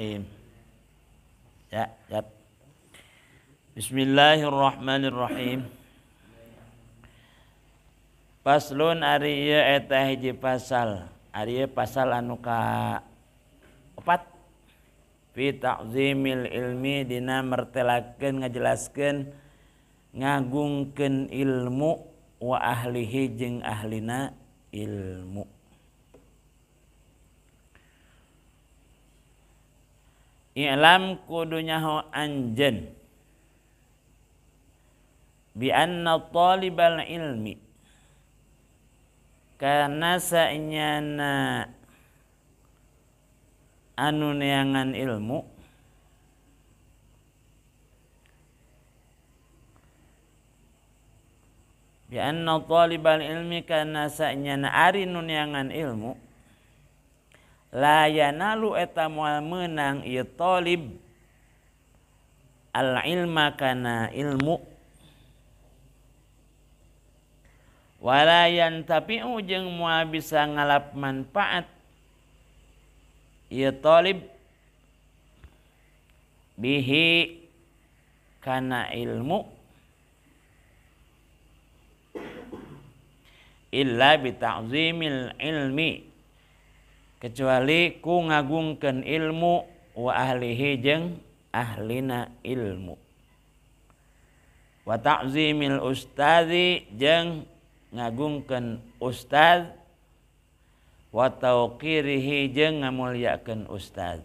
Bismillahirrahmanirrahim. Ya. Bismillahirrahmanirrahim. Paslun ari ieu eta hiji pasal. Ari ieu pasal anu ka 4 fi ta'zimil ilmi dina mertelakeun ngajelaskeun ngagungkeun ilmu wa ahlihi jeung ahlina ilmu. I'lam kudunya ho anjeun bi anna talibal ilmi kana sa'nyana anu neangan ilmu bi anna talibal ilmi kana sa'nyana ari nu neangan ilmu la yanalu eta moal meunang ieu talib al ilma kana ilmu wala yantafi'u jeung moal bisa ngalap manfaat ieu talib bihi kana ilmu illa bi ta'zimil ilmi kecuali ku ngagungkeun ilmu wa ahlihi jeung ahlina ilmu wa ta'zimil ustazi jeung ngagungkeun ustaz wa tauqirihi jeung ngamulyakeun ustaz.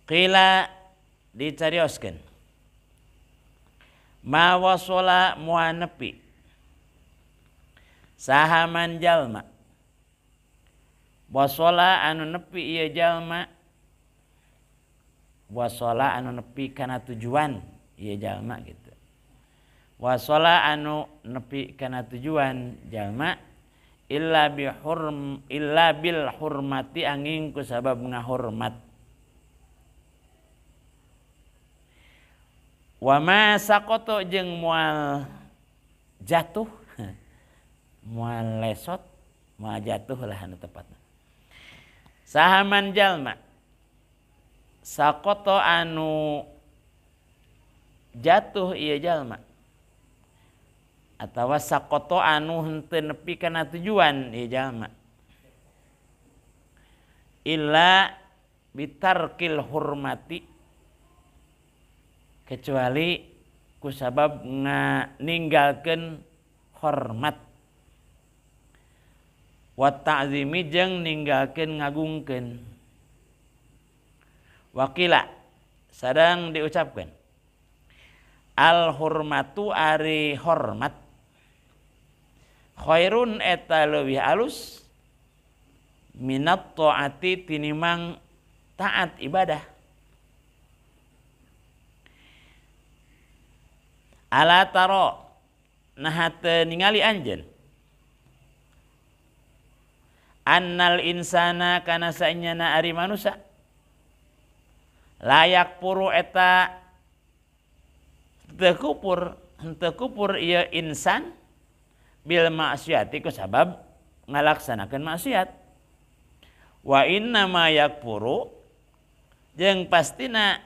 Qila dicarioskeun ma wasala moal nepi sahaman jalma wasala anu nepi ieu jalma wasala anu nepi kana tujuan ieu jalma gitu wasala anu nepi kana tujuan jalma illa bil hurmati angin ku sabab ngahormat wa ma saqata jeung moal jatuh moal lesot moal jatuh lah anu tepatna sahaman jalma sakoto anu jatuh ieu jalma atawa sakoto anu henteu nepi kana tujuan ieu jalma illa bitarkil hurmati kecuali ku sabab ninggalkeun hormat wa ta'zimi jeung ninggalkeun ngagungkeun wakila sadang diucapkeun al hurmatu ari hormat khairun eta leuwih alus minat taati tinimang taat ibadah ala taro nah teu ningali anjeun annal insana kana saenyana ari manusia layak puru eta teu kupur ieu insan bil maksiati ku sabab ngalaksanakeun maksiat wa inna ma yakpuru jeung pastina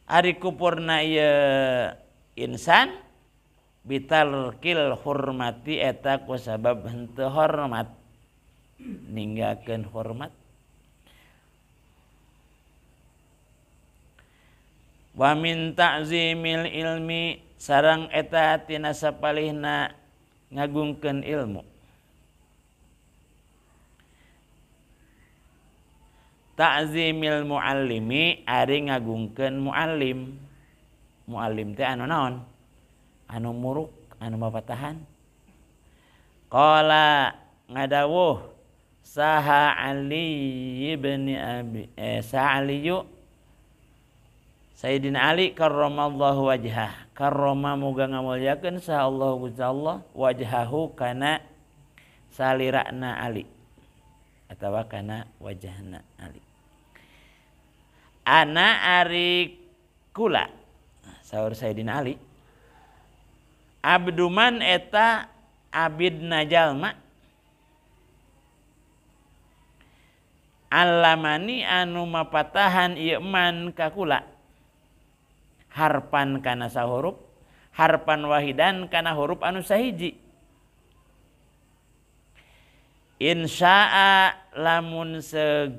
ari kupurna ieu insan bitalkil hurmati eta ku sabab henteu hormat ninggalkeun hormat wa min ta'zimil ilmi sareng eta tina sapalihna ngagungkeun ilmu ta'zimil muallimi ari ngagungkeun muallim teh anu naon anu muruk anu mapatahan qala ngadawuh saha Ali ibn Abi Sa'aliyu Sayyidina Ali karramallahu wajhah karrama muga ngamulyakeun saha Allah Gusti Allah wajhahu kana salirana Ali atawa kana wajhna Ali ana ari kula saur Sayyidina Ali abduman eta abidna jalma Alamani anu mapatahan ieu man ka kula harpan kana sahurup harpan wahidan kana huruf anu sahiji insya'a lamun seg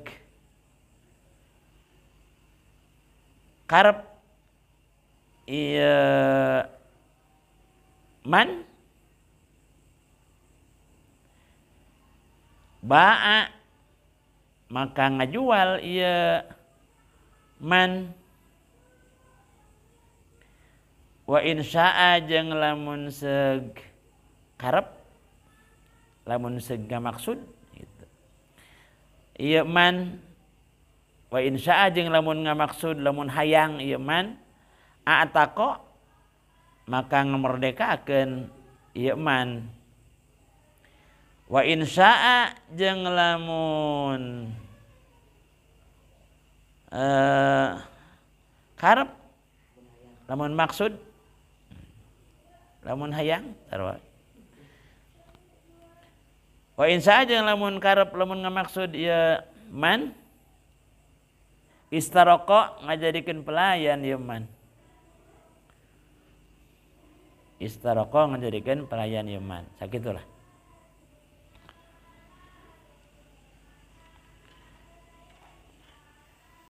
karep ieu man ba'a maka ngajual ieu man wa insya'a jeung lamun seg karep lamun seg ngamaksud gitu. Ieu man wa insya'a jeung lamun ngamaksud lamun hayang ieu man a'taqa maka ngamerdekakeun ieu man wa insya'a jeung lamun karep lamun maksud lamun hayang sarua wa insya'a jeung lamun karep lamun ngamaksud ieu man istaraqa ngajadikeun pelayan ieu man istaraqa ngajadikeun pelayan ieu man sakitulah